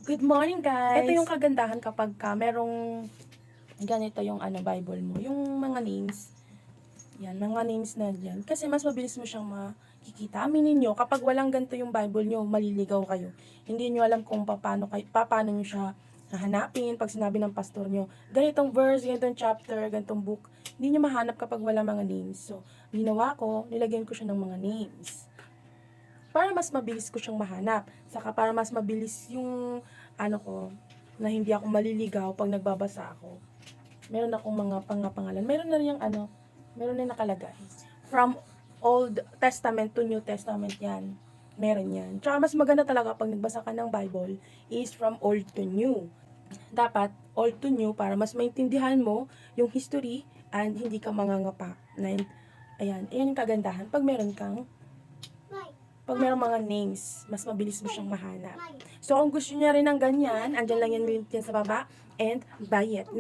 Good morning, guys! Ito yung kagandahan kapag merong ganito yung Bible mo. Yung mga names. Yan, mga names na yan. Kasi mas mabilis mo siyang makikita. Aminin nyo, kapag walang ganito yung Bible nyo, maliligaw kayo. Hindi nyo alam kung paano nyo siya hahanapin pag sinabi ng pastor nyo. Ganitong verse, ganitong chapter, ganitong book. Hindi nyo mahanap kapag wala mga names. So, ginawa ko, nilagyan ko siya ng mga names. Para mas mabilis ko siyang mahanap. Saka para mas mabilis yung na hindi ako maliligaw pag nagbabasa ako. Meron akong mga pangalan. Meron na rin meron na nakalagay. From Old Testament to New Testament yan. Meron yan. Tsaka mas maganda talaga pag nagbasa ka ng Bible is from Old to New. Dapat Old to New para mas maintindihan mo yung history and hindi ka mangangapa. Ayan yung kagandahan pag meron mga names, mas mabilis mo siyang mahanap. So, kung gusto niya rin ng ganyan, andyan lang yan sa baba, and buy it.